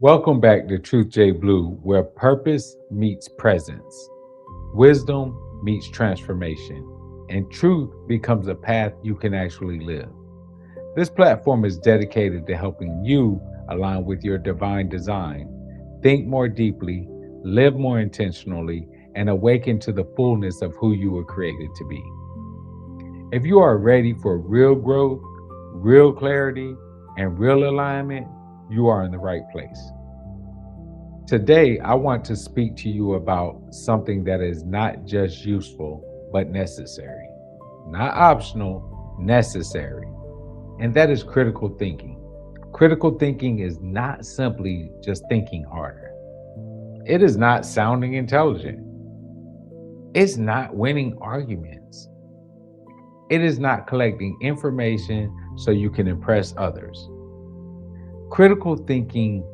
Welcome back to Truth J Blue, where purpose meets presence, wisdom meets transformation, and truth becomes a path you can actually live. This platform is dedicated to helping you align with your divine design, think more deeply, live more intentionally, and awaken to the fullness of who you were created to be. If you are ready for real growth, real clarity, and real alignment, you are in the right place. Today, I want to speak to you about something that is not just useful, but necessary. Not optional, necessary. And that is critical thinking. Critical thinking is not simply just thinking harder, it is not sounding intelligent, it's not winning arguments, it is not collecting information so you can impress others. Critical thinking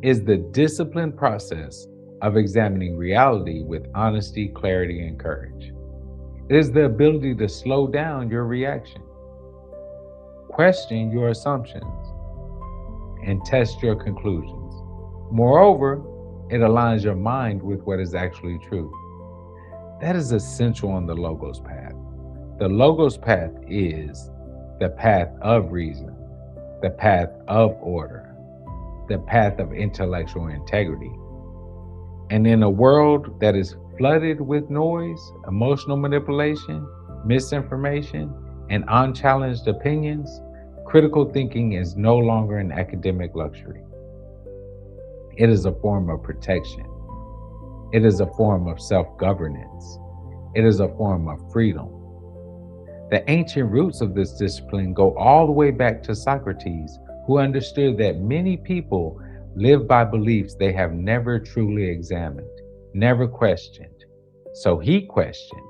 is the disciplined process of examining reality with honesty, clarity, and courage. It is the ability to slow down your reaction, question your assumptions, and test your conclusions. Moreover, it aligns your mind with what is actually true. That is essential on the Logos path. The Logos path is the path of reason, the path of order, the path of intellectual integrity. And in a world that is flooded with noise, emotional manipulation, misinformation, and unchallenged opinions, critical thinking is no longer an academic luxury. It is a form of protection. It is a form of self governance. It is a form of freedom. The ancient roots of this discipline go all the way back to Socrates, who understood that many people live by beliefs they have never truly examined, never questioned. So he questioned.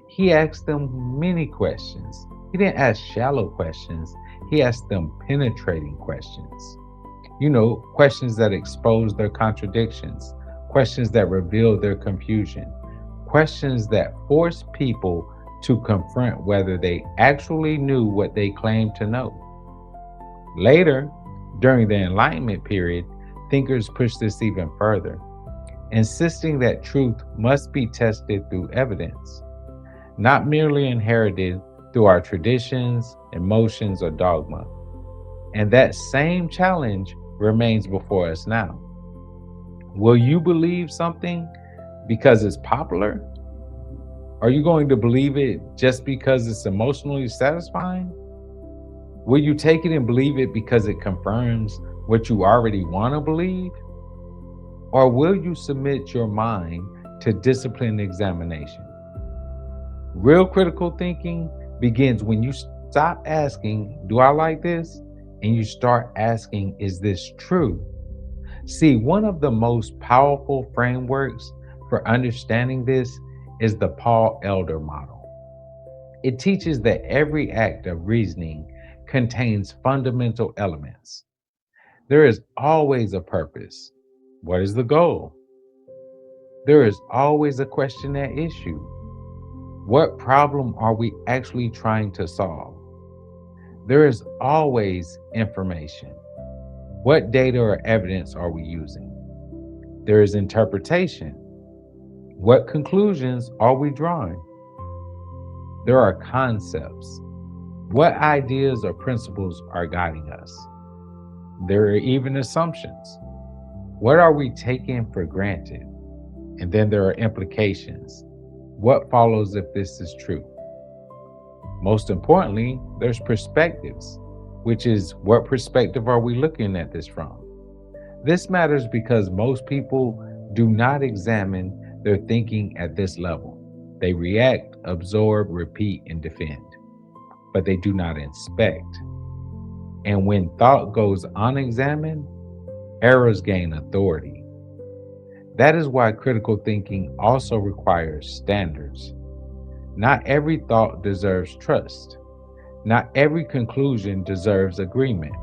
He asked them many questions. He didn't ask shallow questions, he asked them penetrating questions. Questions that expose their contradictions, questions that reveal their confusion, questions that force people to confront whether they actually knew what they claimed to know. Later, during the Enlightenment period, thinkers pushed this even further, insisting that truth must be tested through evidence, not merely inherited through our traditions, emotions, or dogma. And that same challenge remains before us now. Will you believe something because it's popular? Are you going to believe it just because it's emotionally satisfying? Will you take it and believe it because it confirms what you already want to believe? Or will you submit your mind to disciplined examination? Real critical thinking begins when you stop asking, "Do I like this?" and you start asking, "Is this true?" See, one of the most powerful frameworks for understanding this is the Paul Elder model. It teaches that every act of reasoning contains fundamental elements. There is always a purpose. What is the goal? There is always a question at issue. What problem are we actually trying to solve? There is always information. What data or evidence are we using? There is interpretation. What conclusions are we drawing? There are concepts. What ideas or principles are guiding us? There are even assumptions. What are we taking for granted? And then there are implications. What follows if this is true? Most importantly, there's perspectives, which is what perspective are we looking at this from? This matters because most people do not examine their thinking at this level. They react, absorb, repeat, and defend, but they do not inspect. And when thought goes unexamined, errors gain authority. That is why critical thinking also requires standards. Not every thought deserves trust. Not every conclusion deserves agreement.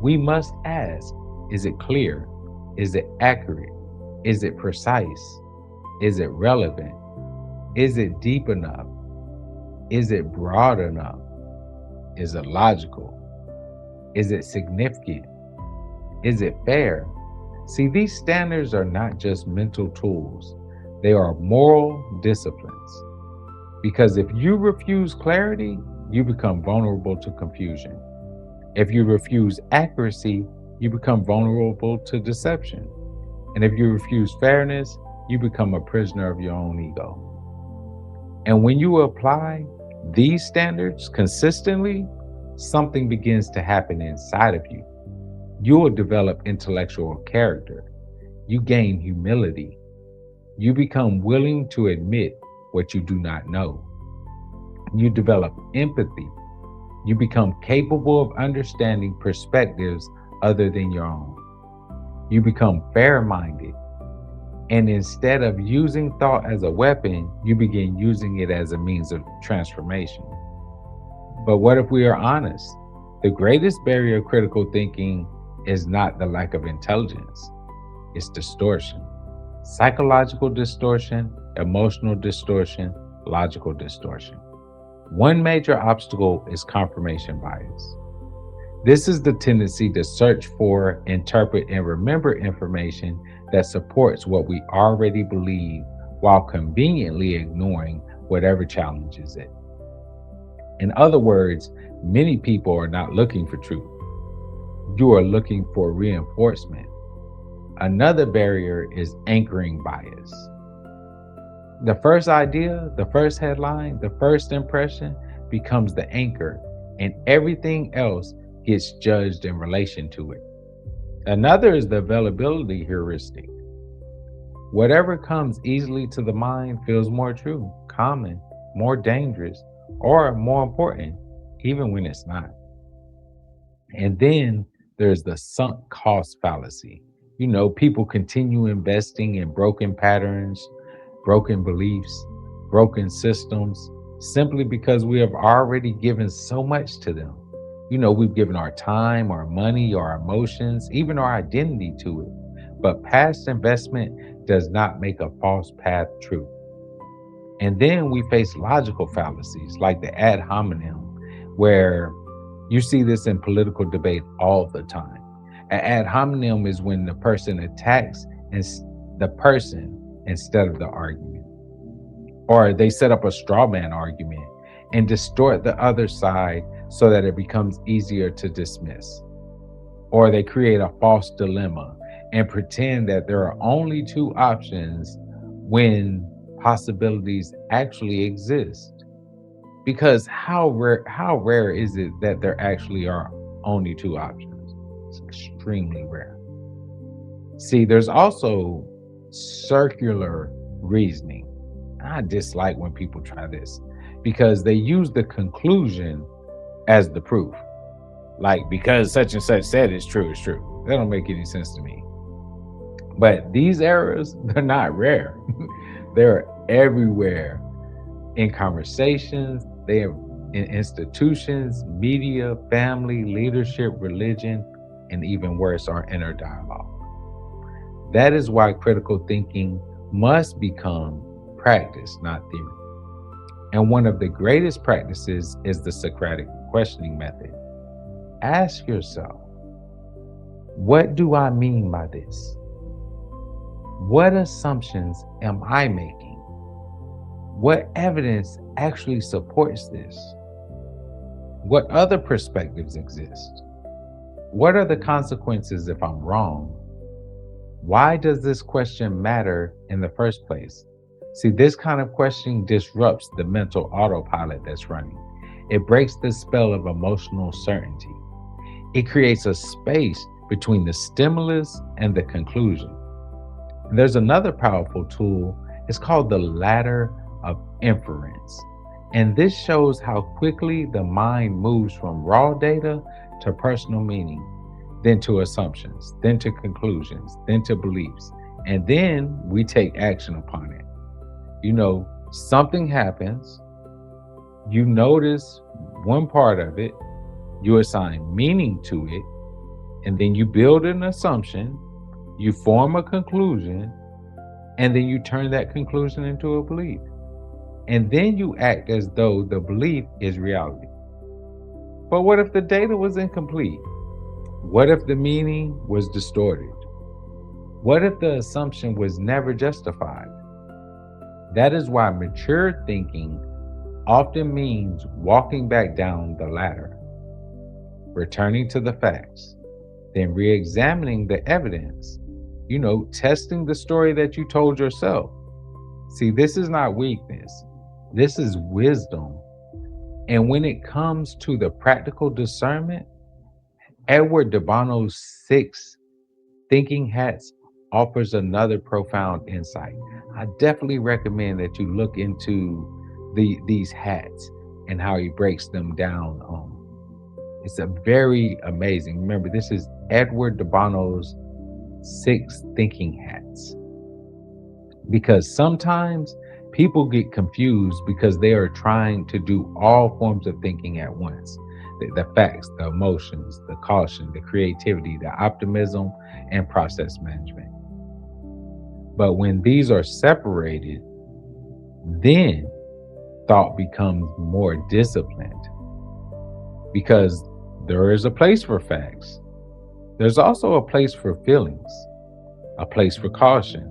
We must ask, is it clear? Is it accurate? Is it precise? Is it relevant? Is it deep enough? Is it broad enough? Is it logical? Is it significant? Is it fair? See, these standards are not just mental tools, they are moral disciplines. Because if you refuse clarity, you become vulnerable to confusion. If you refuse accuracy, you become vulnerable to deception. And if you refuse fairness, you become a prisoner of your own ego. And when you apply these standards consistently, something begins to happen inside of you. You will develop intellectual character. You gain humility. You become willing to admit what you do not know. You develop empathy. You become capable of understanding perspectives other than your own. You become fair minded. And instead of using thought as a weapon, you begin using it as a means of transformation. But what if we are honest? The greatest barrier of critical thinking is not the lack of intelligence, it's distortion. Psychological distortion, emotional distortion, logical distortion. One major obstacle is confirmation bias. This is the tendency to search for, interpret, and remember information that supports what we already believe while conveniently ignoring whatever challenges it. In other words, many people are not looking for truth. You are looking for reinforcement. Another barrier is anchoring bias. The first idea, the first headline, the first impression becomes the anchor, and everything else gets judged in relation to it. Another is the availability heuristic. Whatever comes easily to the mind feels more true, common, more dangerous, or more important, even when it's not. And then there's the sunk cost fallacy. People continue investing in broken patterns, broken beliefs, broken systems, simply because we have already given so much to them. We've given our time, our money, our emotions, even our identity to it. But past investment does not make a false path true. And then we face logical fallacies like the ad hominem, where you see this in political debate all the time. An ad hominem is when the person attacks the person instead of the argument. Or they set up a straw man argument and distort the other side so that it becomes easier to dismiss. Or they create a false dilemma and pretend that there are only two options when possibilities actually exist. Because how rare is it that there actually are only two options? It's extremely rare. See, there's also circular reasoning. I dislike when people try this because they use the conclusion as the proof. Like, because such and such said it's true, it's true. That don't make any sense to me. But these errors, they're not rare. They're everywhere in conversations, they are in institutions, media, family, leadership, religion, and even worse, our inner dialogue. That is why critical thinking must become practice, not theory. And one of the greatest practices is the Socratic questioning method. Ask yourself, what do I mean by this? What assumptions am I making? What evidence actually supports this? What other perspectives exist? What are the consequences if I'm wrong? Why does this question matter in the first place? See, this kind of questioning disrupts the mental autopilot that's running. It breaks the spell of emotional certainty. It creates a space between the stimulus and the conclusion. And there's another powerful tool. It's called the ladder of inference. And this shows how quickly the mind moves from raw data to personal meaning, then to assumptions, then to conclusions, then to beliefs. And then we take action upon it. Something happens, you notice one part of it, you assign meaning to it, and then you build an assumption, you form a conclusion, and then you turn that conclusion into a belief. And then you act as though the belief is reality. But what if the data was incomplete? What if the meaning was distorted? What if the assumption was never justified? That is why mature thinking often means walking back down the ladder, returning to the facts, then re examining the evidence, testing the story that you told yourself. See, this is not weakness, this is wisdom. And when it comes to the practical discernment, Edward de Bono's 6 thinking hats offers another profound insight. I definitely recommend that you look into these hats and how he breaks them down. It's a very amazing. Remember, this is Edward de Bono's 6 thinking hats. Because sometimes people get confused because they are trying to do all forms of thinking at once. The facts, the emotions, the caution, the creativity, the optimism, and process management. But when these are separated, then thought becomes more disciplined, because there is a place for facts. There's also a place for feelings, a place for caution,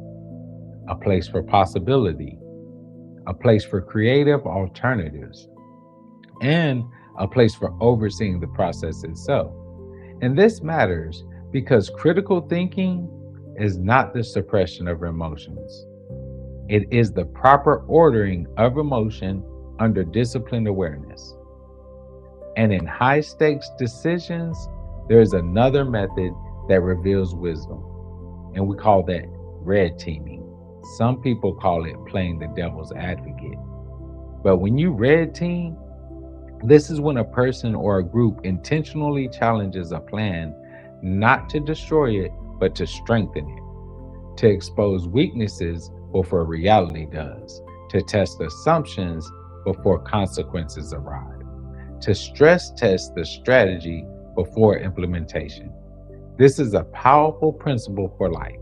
a place for possibility, a place for creative alternatives, and a place for overseeing the process itself. And this matters because critical thinking is not the suppression of emotions. It is the proper ordering of emotion under disciplined awareness. And in high stakes decisions, there is another method that reveals wisdom. And we call that red teaming. Some people call it playing the devil's advocate. But when you red team, this is when a person or a group intentionally challenges a plan, not to destroy it, but to strengthen it, to expose weaknesses before reality does, to test assumptions before consequences arrive, to stress test the strategy before implementation. This is a powerful principle for life.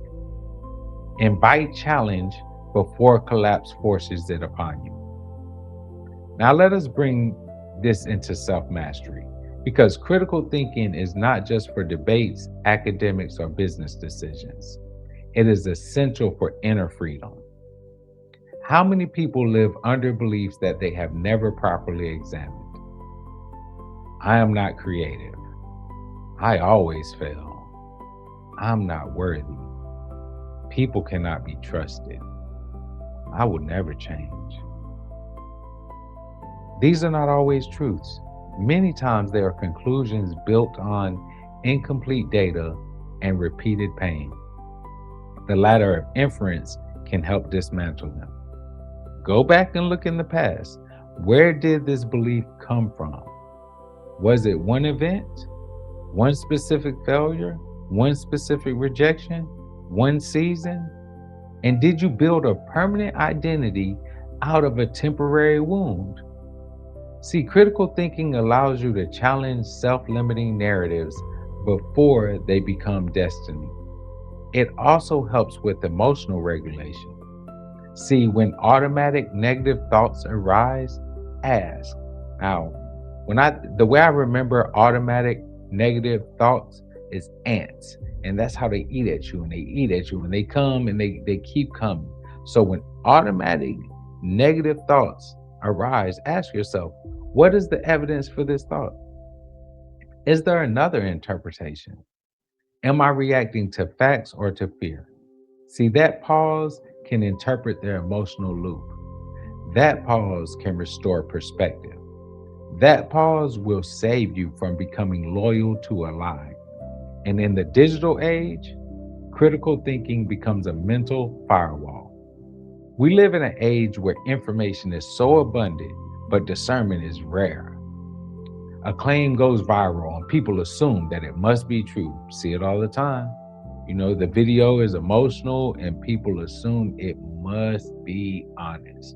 Invite challenge before collapse forces it upon you. Now let us bring this into self-mastery, because critical thinking is not just for debates, academics, or business decisions. It is essential for inner freedom. How many people live under beliefs that they have never properly examined? I am not creative. I always fail. I'm not worthy. People cannot be trusted. I will never change. These are not always truths. Many times they are conclusions built on incomplete data and repeated pain. The ladder of inference can help dismantle them. Go back and look in the past. Where did this belief come from? Was it one event, one specific failure, one specific rejection, one season? And did you build a permanent identity out of a temporary wound? See, critical thinking allows you to challenge self-limiting narratives before they become destiny. It also helps with emotional regulation. See, when automatic negative thoughts arise, ask. Now, the way I remember automatic negative thoughts is ants, and that's how they eat at you, and they eat at you, and they come and they keep coming. So when automatic negative thoughts arise, ask yourself, what is the evidence for this thought? Is there another interpretation? Am I reacting to facts or to fear? See, that pause can interpret their emotional loop. That pause can restore perspective. That pause will save you from becoming loyal to a lie. And in the digital age, critical thinking becomes a mental firewall. We live in an age where information is so abundant, but discernment is rare. A claim goes viral and people assume that it must be true. See it all the time. The video is emotional and people assume it must be honest.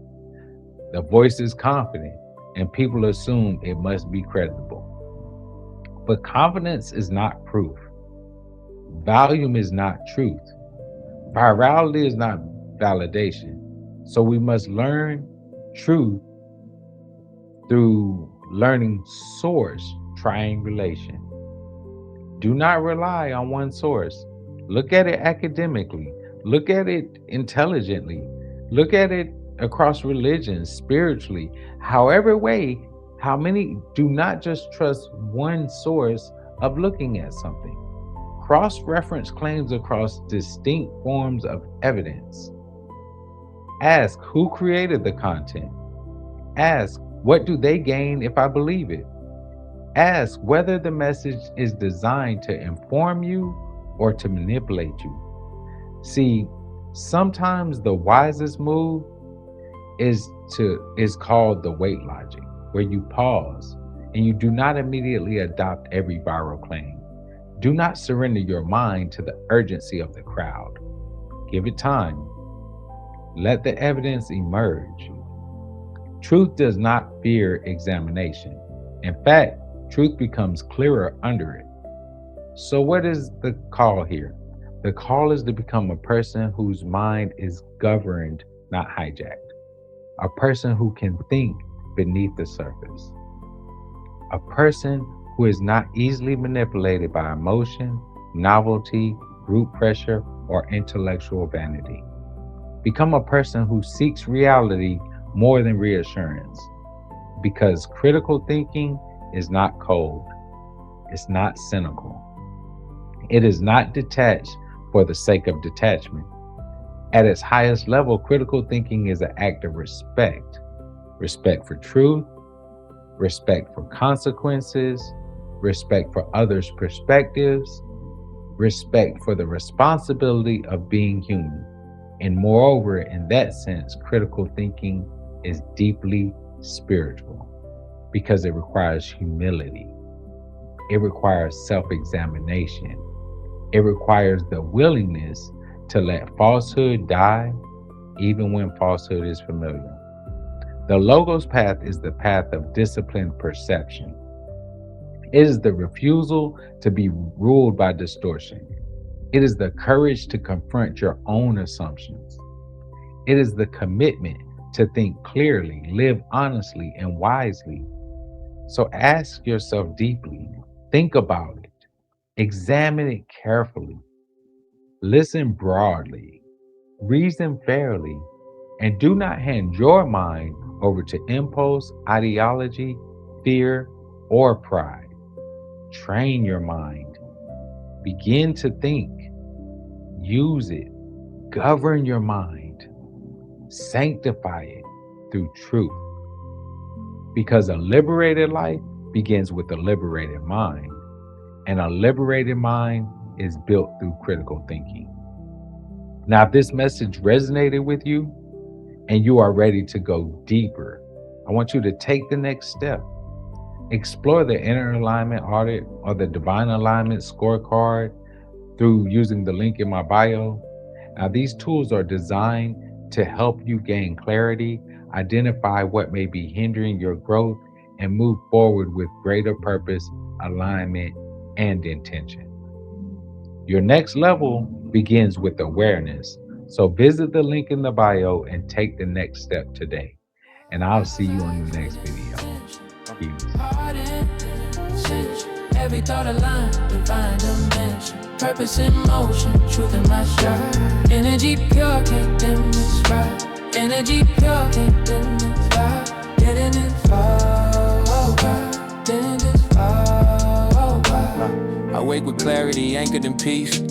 The voice is confident and people assume it must be credible. But confidence is not proof. Volume is not truth. Virality is not validation. So we must learn truth through learning source triangulation. Do not rely on one source. Look at it academically, look at it intelligently, look at it across religions, spiritually, however way, how many do not just trust one source of looking at something. Cross reference claims across distinct forms of evidence. Ask who created the content. Ask what do they gain if I believe it. Ask whether the message is designed to inform you or to manipulate you. See, sometimes the wisest move is called the wait logic, where you pause and you do not immediately adopt every viral claim. Do not surrender your mind to the urgency of the crowd. Give it time. Let the evidence emerge. Truth does not fear examination. In fact, truth becomes clearer under it. So, what is the call here? The call is to become a person whose mind is governed, not hijacked. A person who can think beneath the surface. A person who is not easily manipulated by emotion, novelty, group pressure, or intellectual vanity. Become a person who seeks reality more than reassurance, because critical thinking is not cold, it's not cynical, it is not detached for the sake of detachment. At its highest level, critical thinking is an act of respect. Respect for truth, respect for consequences, respect for others' perspectives, respect for the responsibility of being human. And moreover, in that sense, critical thinking is deeply spiritual because it requires humility. It requires self-examination. It requires the willingness to let falsehood die, even when falsehood is familiar. The Logos path is the path of disciplined perception. It is the refusal to be ruled by distortion. It is the courage to confront your own assumptions. It is the commitment to think clearly, live honestly and wisely. So ask yourself deeply, think about it, examine it carefully, listen broadly, reason fairly, and do not hand your mind over to impulse, ideology, fear, or pride. Train your mind. Begin to think. Use it. Govern your mind. Sanctify it through truth. Because a liberated life begins with a liberated mind, and a liberated mind is built through critical thinking. Now, if this message resonated with you and you are ready to go deeper, I want you to take the next step. Explore the inner alignment audit or the divine alignment scorecard through using the link in my bio. Now, these tools are designed to help you gain clarity, identify what may be hindering your growth, and move forward with greater purpose, alignment, and intention. Your next level begins with awareness. So visit the link in the bio and take the next step today. And I'll see you on the next video. Peace. Every thought aligned, divine dimension, purpose in motion, truth in my stride. Energy pure, can't dim this right. Energy pure, can't dim this right. Didn't it fall right? Didn't it fall right? I wake with clarity, anchored in peace.